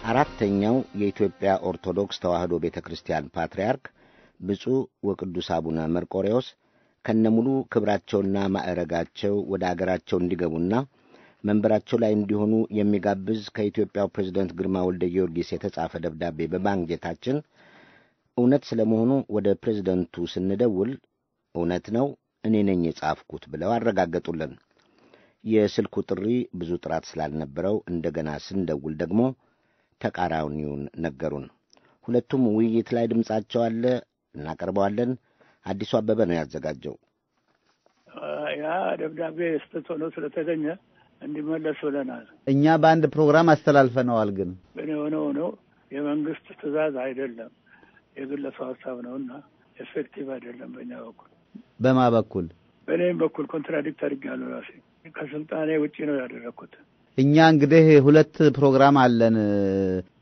አራተኛው የኢትዮጵያ ኦርቶዶክስ ተዋሕዶ ቤተክርስቲያን ፓትርያርክ ብፁዕ ወቅዱስ አቡነ መርቆሬዎስ ከነሙሉ ክብራቸውና ማዕረጋቸው ወደ አገራቸው እንዲገቡና መንበራቸው ላይ እንዲሆኑ የሚጋብዝ ከኢትዮጵያው ፕሬዝዳንት ግርማ ወልደ ጊዮርጊስ የተጻፈ ደብዳቤ በማግኘታችን እውነት ስለመሆኑ ወደ ፕሬዝዳንቱ ስንደውል እውነት ነው እኔ ነኝ የጻፍኩት ብለው አረጋገጡልን። የስልኩ ጥሪ ብዙ ጥራት ስላልነበረው እንደገና ስንደውል ደግሞ ተቃራኒውን ነገሩን። ሁለቱም ውይይት ላይ ድምጻቸው አለ፣ እናቀርበዋለን። አዲሱ አበበ ነው ያዘጋጀው። ያ ደብዳቤ ስህተት ሆኖ ስለተገኘ እንዲመለስ ብለናል። እኛ በአንድ ፕሮግራም አስተላልፈነዋል። ግን ሆኖ የመንግስት ትዕዛዝ አይደለም፣ የግለሰብ ሀሳብ ነውና ኤፌክቲቭ አይደለም በእኛ በኩል። በማ በኩል? በእኔም በኩል ኮንትራዲክት አድርጌያለሁ። ራሴ ከስልጣኔ ውጪ ነው ያደረኩት። እኛ እንግዲህ ሁለት ፕሮግራም አለን።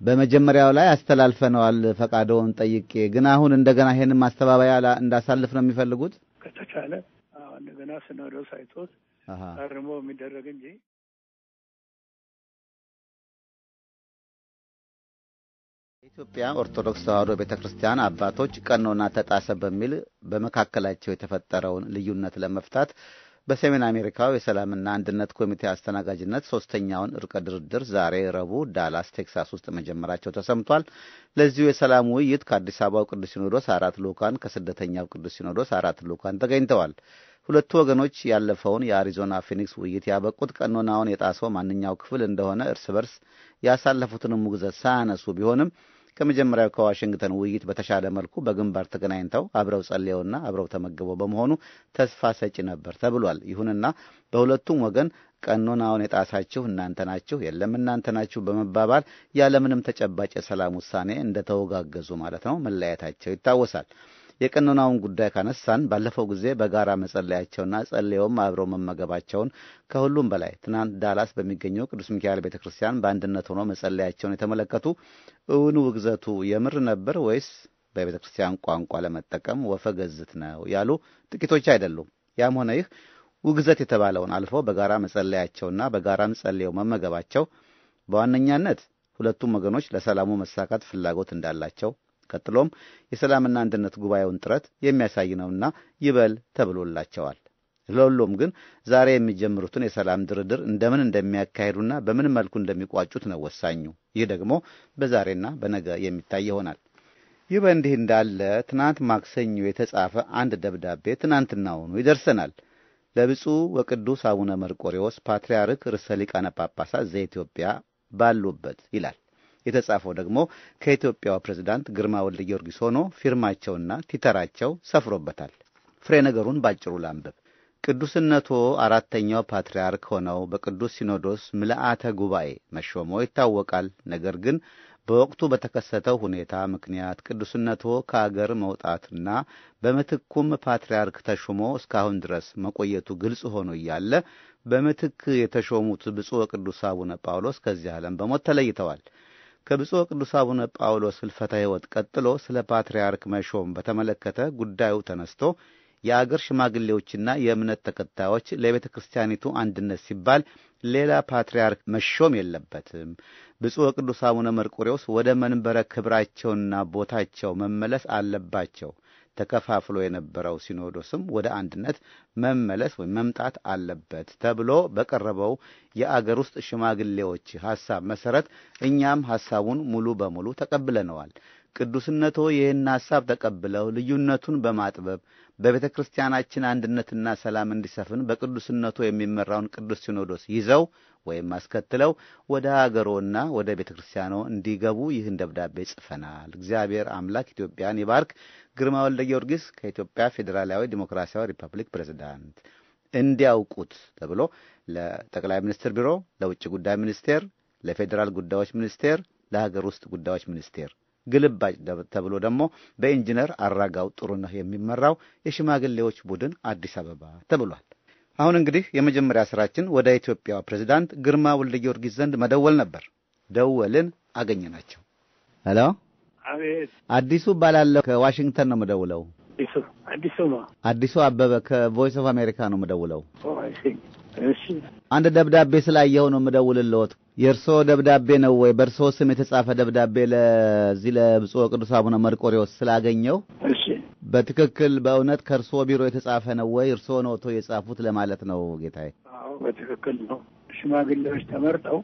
በመጀመሪያው ላይ አስተላልፈነዋል ፈቃዶውን ጠይቄ፣ ግን አሁን እንደገና ይሄንን ማስተባበያ እንዳሳልፍ ነው የሚፈልጉት። ከተቻለ እንደገና ሲኖዶስ አይቶት አርሞ የሚደረግ እንጂ የኢትዮጵያ ኦርቶዶክስ ተዋሕዶ ቤተክርስቲያን አባቶች ቀኖና ተጣሰ በሚል በመካከላቸው የተፈጠረውን ልዩነት ለመፍታት በሰሜን አሜሪካው የሰላምና አንድነት ኮሚቴ አስተናጋጅነት ሶስተኛውን እርቀ ድርድር ዛሬ ረቡዕ ዳላስ ቴክሳስ ውስጥ መጀመራቸው ተሰምቷል። ለዚሁ የሰላም ውይይት ከአዲስ አበባው ቅዱስ ሲኖዶስ 4 ልኡካን፣ ከስደተኛው ቅዱስ ሲኖዶስ 4 ልኡካን ተገኝተዋል። ሁለቱ ወገኖች ያለፈውን የአሪዞና ፊኒክስ ውይይት ያበቁት ቀኖናውን የጣሰው ማንኛው ክፍል እንደሆነ እርስ በርስ ያሳለፉትንም ውግዘት ሳያነሱ ቢሆንም ከመጀመሪያው ከዋሽንግተን ውይይት በተሻለ መልኩ በግንባር ተገናኝተው አብረው ጸልየውና አብረው ተመግበው በመሆኑ ተስፋ ሰጪ ነበር ተብሏል። ይሁንና በሁለቱም ወገን ቀኖናውን የጣሳችሁ እናንተ ናችሁ፣ የለም እናንተ ናችሁ በመባባል ያለምንም ተጨባጭ የሰላም ውሳኔ እንደተወጋገዙ ማለት ነው መለያየታቸው ይታወሳል። የቀኖናውን ጉዳይ ካነሳን ባለፈው ጊዜ በጋራ መጸለያቸውና ጸልየውም አብረው መመገባቸውን ከሁሉም በላይ ትናንት ዳላስ በሚገኘው ቅዱስ ሚካኤል ቤተክርስቲያን በአንድነት ሆኖ መጸለያቸውን የተመለከቱ እውን ውግዘቱ የምር ነበር ወይስ በቤተክርስቲያን ቋንቋ ለመጠቀም ወፈገዝት ነው ያሉ ጥቂቶች አይደሉም። ያም ሆነ ይህ ውግዘት የተባለውን አልፎ በጋራ መጸለያቸውና በጋራም ጸልየው መመገባቸው በዋነኛነት ሁለቱም ወገኖች ለሰላሙ መሳካት ፍላጎት እንዳላቸው ቀጥሎም የሰላምና አንድነት ጉባኤውን ጥረት የሚያሳይ ነውና ይበል ተብሎላቸዋል። ለሁሉም ግን ዛሬ የሚጀምሩትን የሰላም ድርድር እንደምን እንደሚያካሂዱና በምን መልኩ እንደሚቋጩት ነው ወሳኙ። ይህ ደግሞ በዛሬና በነገ የሚታይ ይሆናል። ይህ በእንዲህ እንዳለ ትናንት ማክሰኞ የተጻፈ አንድ ደብዳቤ ትናንትናውኑ ይደርሰናል። ለብፁዕ ወቅዱስ አቡነ መርቆሬዎስ ፓትርያርክ ርዕሰ ሊቃነ ጳጳሳት ዘኢትዮጵያ ባሉበት ይላል። የተጻፈው ደግሞ ከኢትዮጵያው ፕሬዝዳንት ግርማ ወልደ ጊዮርጊስ ሆኖ ፊርማቸውና ቲተራቸው ሰፍሮበታል። ፍሬ ነገሩን ባጭሩ ላንብብ። ቅዱስነቶ አራተኛው ፓትርያርክ ሆነው በቅዱስ ሲኖዶስ ምልአተ ጉባኤ መሾሞ ይታወቃል። ነገር ግን በወቅቱ በተከሰተው ሁኔታ ምክንያት ቅዱስነቶ ከአገር መውጣትና በምትኩም ፓትርያርክ ተሾሞ እስካሁን ድረስ መቆየቱ ግልጽ ሆኖ እያለ በምትክ የተሾሙት ብፁዕ ወቅዱስ አቡነ ጳውሎስ ከዚህ ዓለም በሞት ተለይተዋል። ከብፁዕ ቅዱስ አቡነ ጳውሎስ ሕልፈተ ሕይወት ቀጥሎ ስለ ፓትርያርክ መሾም በተመለከተ ጉዳዩ ተነስቶ የአገር ሽማግሌዎችና የእምነት ተከታዮች ለቤተ ክርስቲያኒቱ አንድነት ሲባል ሌላ ፓትርያርክ መሾም የለበትም፣ ብፁዕ ቅዱስ አቡነ መርቆሬዎስ ወደ መንበረ ክብራቸውና ቦታቸው መመለስ አለባቸው፣ ተከፋፍሎ የነበረው ሲኖዶስም ወደ አንድነት መመለስ ወይም መምጣት አለበት ተብሎ በቀረበው የአገር ውስጥ ሽማግሌዎች ሐሳብ መሰረት እኛም ሐሳቡን ሙሉ በሙሉ ተቀብለነዋል። ቅዱስነቶ ይህን ሐሳብ ተቀብለው ልዩነቱን በማጥበብ በቤተ ክርስቲያናችን አንድነትና ሰላም እንዲሰፍን በቅዱስነቶ የሚመራውን ቅዱስ ሲኖዶስ ይዘው ወይም አስከትለው ወደ ሀገሮና ወደ ቤተ ክርስቲያኖ እንዲገቡ ይህን ደብዳቤ ጽፈናል። እግዚአብሔር አምላክ ኢትዮጵያን ይባርክ። ግርማ ወልደ ጊዮርጊስ ከኢትዮጵያ ፌዴራላዊ ዲሞክራሲያዊ ሪፐብሊክ ፕሬዝዳንት እንዲያውቁት ተብሎ ለጠቅላይ ሚኒስትር ቢሮ፣ ለውጭ ጉዳይ ሚኒስቴር፣ ለፌዴራል ጉዳዮች ሚኒስቴር፣ ለሀገር ውስጥ ጉዳዮች ሚኒስቴር ግልባጭ ተብሎ ደግሞ በኢንጂነር አራጋው ጥሩነህ የሚመራው የሽማግሌዎች ቡድን አዲስ አበባ ተብሏል። አሁን እንግዲህ የመጀመሪያ ስራችን ወደ ኢትዮጵያ ፕሬዝዳንት ግርማ ወልደ ጊዮርጊስ ዘንድ መደወል ነበር። ደወልን፣ አገኘናቸው። ሄሎ፣ አቤት። አዲሱ ባላለው ከዋሽንግተን ነው መደውለው። አዲሱ አዲሱ አበበ ከቮይስ ኦፍ አሜሪካ ነው መደውለው። እሺ አንድ ደብዳቤ ስላየው ነው የምደውልልዎት። የእርሶ ደብዳቤ ነው ወይ? በእርሶ ስም የተጻፈ ደብዳቤ ለዚህ ለብፁዕ ቅዱስ አቡነ መርቆሬዎስ ስላገኘው እሺ በትክክል በእውነት ከእርሶ ቢሮ የተጻፈ ነው ወይ? እርሶ ነው የጻፉት ለማለት ነው ጌታዬ። አዎ በትክክል ነው። ሽማግሌዎች ተመርጠው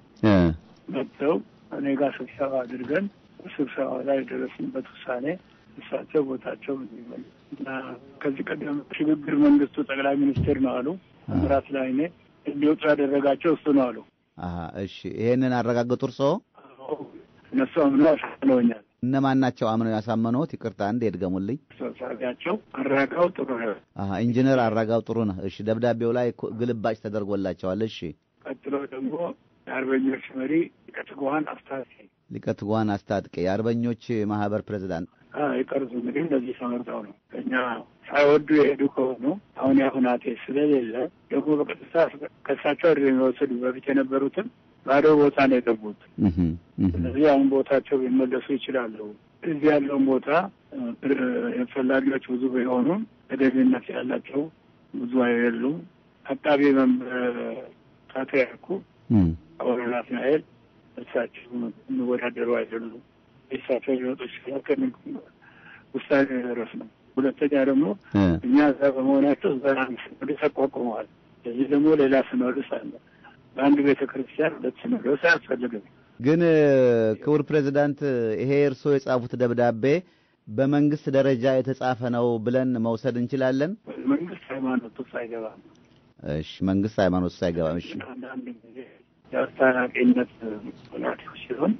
መጥተው እኔ ጋር ስብሰባ አድርገን ስብሰባ ላይ ደረስንበት ውሳኔ እሳቸው ቦታቸው እና ከዚህ ቀደም ሽግግር መንግስቱ ጠቅላይ ሚኒስትር ነው አሉ። ምራት ላይ እኔ እንዲወጡ ያደረጋቸው እሱ ነው አሉ። እሺ ይሄንን አረጋግጡ እርሶ? እነሱ አምነው አሳምነውኛል። እነማን ናቸው አምነው ያሳመኑት? ይቅርታ አንዴ ይድገሙልኝ። ሰብሳቢያቸው አራጋው ጥሩነህ። ኢንጂነር አራጋው ጥሩነህ። እሺ ደብዳቤው ላይ ግልባጭ ተደርጎላቸዋል። እሺ ቀጥሎ ደግሞ የአርበኞች መሪ ሊቀ ትጉሃን አስታጥቄ የአርበኞች ማህበር ፕሬዝዳንት የቀሩት እንግዲህ እንደዚህ ተመርጠው ነው። እኛ ሳይወዱ የሄዱ ከሆኑ አሁን ያሁናቴ ስለሌለ ደግሞ በቀጥታ ከሳቸው የሚወሰዱ በፊት የነበሩትም ባዶ ቦታ ነው የገቡት። ስለዚህ አሁን ቦታቸው ሊመለሱ ይችላሉ። እዚህ ያለውን ቦታ ፈላጊዎች ብዙ ቢሆኑም ተገቢነት ያላቸው ብዙ አይደሉም። አቃቤ ፓትርያርኩ አቡነ ናትናኤል እሳቸው የሚወዳደሩ አይደሉም። እሳቸው ሊወጡ ይችላል ውሳኔ ደረስ ነው። ሁለተኛ ደግሞ እኛ እዛ በመሆናቸው ሲኖዶስ ተቋቁመዋል። እዚህ ደግሞ ሌላ ሲኖዶስ አለ። በአንድ ቤተ ክርስቲያን ሁለት ሲኖዶስ አያስፈልግም። ግን ክቡር ፕሬዚዳንት ይሄ እርስዎ የጻፉት ደብዳቤ በመንግስት ደረጃ የተጻፈ ነው ብለን መውሰድ እንችላለን? መንግስት ሃይማኖት ውስጥ አይገባም። እሺ መንግስት ሃይማኖት ውስጥ አይገባም። እሺ አንዳንድ ጊዜ የአስታራቂነት ፖለቲካ ሲሆን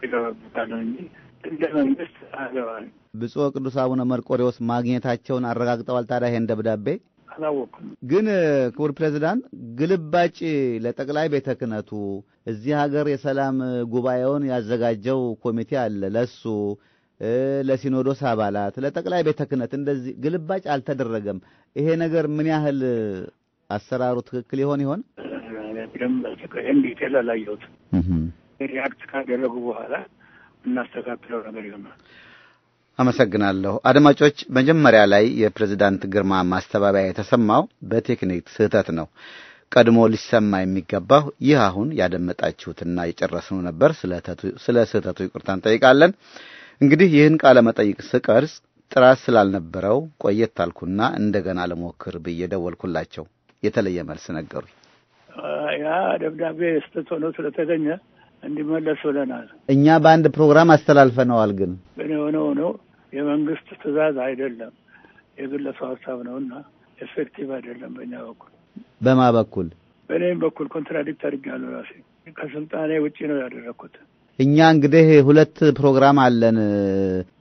ይገባበታል እንጂ እንደ መንግስት አገባል። ብፁዕ ቅዱስ አቡነ መርቆሬዎስ ማግኘታቸውን አረጋግጠዋል? ታዲያ ይሄን ደብዳቤ አላወኩም። ግን ክቡር ፕሬዝዳንት ግልባጭ ለጠቅላይ ቤተ ክህነቱ እዚህ ሀገር የሰላም ጉባኤውን ያዘጋጀው ኮሚቴ አለ፣ ለሱ ለሲኖዶስ አባላት ለጠቅላይ ቤተ ክህነት እንደዚህ ግልባጭ አልተደረገም። ይሄ ነገር ምን ያህል አሰራሩ ትክክል ይሆን? እንዴት ያላላየሁት ሪአክት ካደረጉ በኋላ እናስተካክለው ነገር ይሆናል። አመሰግናለሁ። አድማጮች መጀመሪያ ላይ የፕሬዝዳንት ግርማ ማስተባበያ የተሰማው በቴክኒክ ስህተት ነው። ቀድሞ ሊሰማ የሚገባው ይህ አሁን ያደመጣችሁትና የጨረስነው ነበር። ስለ ስህተቱ ይቅርታ እንጠይቃለን። እንግዲህ ይህን ቃለ መጠይቅ ስቀርጽ ጥራት ስላልነበረው ቆየት አልኩና እንደገና ለሞክር ብዬ ደወልኩላቸው። የተለየ መልስ ነገሩኝ። ያ ደብዳቤ ስህተት ሆኖ ስለተገኘ እንዲመለስ ብለናል። እኛ በአንድ ፕሮግራም አስተላልፈነዋል። ግን ሆኖ የመንግስት ትእዛዝ አይደለም፣ የግለሰብ ሀሳብ ነውና ኤፌክቲቭ አይደለም። በእኛ በኩል በማ በኩል በእኔም በኩል ኮንትራዲክት አድርጌያለሁ። ራሴ ከስልጣኔ ውጪ ነው ያደረኩት። እኛ እንግዲህ ሁለት ፕሮግራም አለን።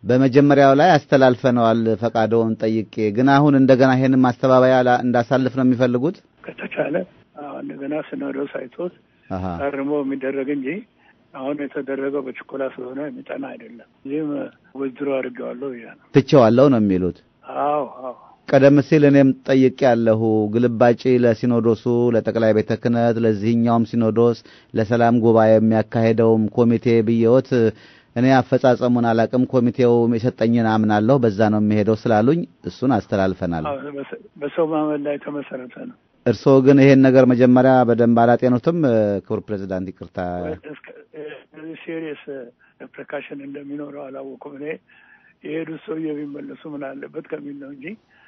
በመጀመሪያው ላይ አስተላልፈነዋል ፈቃደውን ጠይቄ፣ ግን አሁን እንደገና ይሄንን ማስተባበያ እንዳሳልፍ ነው የሚፈልጉት። ከተቻለ እንደገና ሲኖዶስ አይቶት አርሞ የሚደረግ እንጂ አሁን የተደረገው በችኮላ ስለሆነ የሚጠና አይደለም። እዚህም ወዝሮ አድርጌዋለሁ ነው ትቼዋለሁ ነው የሚሉት። አዎ ቀደም ሲል እኔም ጠይቄያለሁ። ግልባጭ ለሲኖዶሱ ለጠቅላይ ቤተ ክህነት ለዚህኛውም ሲኖዶስ ለሰላም ጉባኤ የሚያካሄደውም ኮሚቴ ብየወት እኔ አፈጻጸሙን አላቅም፣ ኮሚቴው የሰጠኝን አምናለሁ፣ በዛ ነው የሚሄደው ስላሉኝ እሱን አስተላልፈናል። በሰው ማመን ላይ ተመሰረተ ነው። እርስዎ ግን ይሄን ነገር መጀመሪያ በደንብ አላጤኑትም? ክቡር ፕሬዝዳንት ይቅርታ። ሲሪየስ ፕሪካሽን እንደሚኖረው አላወኩም። እኔ የሄዱት ሰውዬ ቢመለሱ ምን አለበት ከሚል ነው እንጂ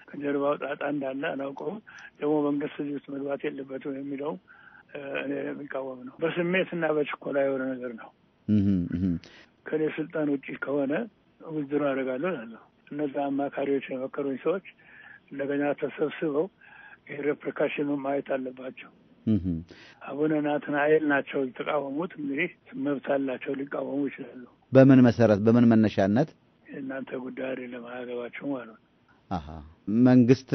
ከጀርባው ጣጣ እንዳለ አላውቀውም። ደግሞ መንግስት እዚህ ውስጥ መግባት የለበትም የሚለው እኔ የሚቃወም ነው። በስሜትና በችኮላ የሆነ ነገር ነው። ከኔ ስልጣን ውጪ ከሆነ ውዝድሮ አደርጋለሁ እላለሁ። እነዛ አማካሪዎች የመከሩኝ ሰዎች እንደገና ተሰብስበው ይሄ ሬፕሪካሽኑ ማየት አለባቸው። አቡነ ናትናኤል ናቸው የተቃወሙት። እንግዲህ መብት አላቸው፣ ሊቃወሙ ይችላሉ። በምን መሰረት በምን መነሻነት? እናንተ ጉዳይ አይደለም፣ አያገባቸው ማለት ነው። መንግስት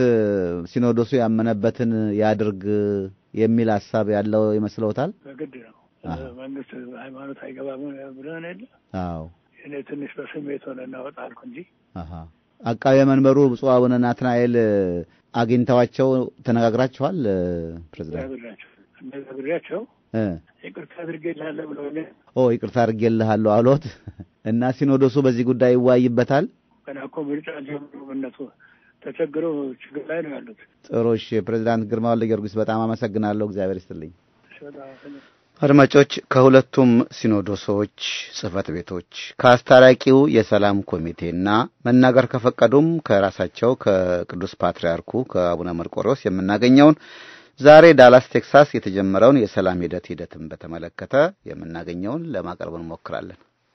ሲኖዶሱ ያመነበትን ያድርግ የሚል ሀሳብ ያለው ይመስለውታል? በግድ ነው። መንግስት ሃይማኖት አይገባም ብለን የለ። አዎ እኔ ትንሽ በስሜት ሆነ እናወጣልኩ እንጂ አቃቤ መንበሩ ብፁዕ አቡነ ናትናኤል አግኝተዋቸው ተነጋግራችኋል? ፕሬዝዳንት ነግሬያቸው ይቅርታ አድርጌልሃለሁ ብለውልኝ ይቅርታ አድርጌልሃለሁ አሉት እና ሲኖዶሱ በዚህ ጉዳይ ይወያይበታል። ገና እኮ ምርጫ ጀምሮ እነሱ ተቸግረው ችግር ላይ ነው ያሉት። ጥሩ። እሺ ፕሬዝዳንት ግርማ ወልደ ጊዮርጊስ በጣም አመሰግናለሁ። እግዚአብሔር ይስጥልኝ። አድማጮች ከሁለቱም ሲኖዶሶች ጽሕፈት ቤቶች ከአስታራቂው የሰላም ኮሚቴና መናገር ከፈቀዱም ከራሳቸው ከቅዱስ ፓትርያርኩ ከአቡነ መርቆሬዎስ የምናገኘውን ዛሬ ዳላስ ቴክሳስ የተጀመረውን የሰላም ሂደትም በተመለከተ የምናገኘውን ለማቅረብ እንሞክራለን።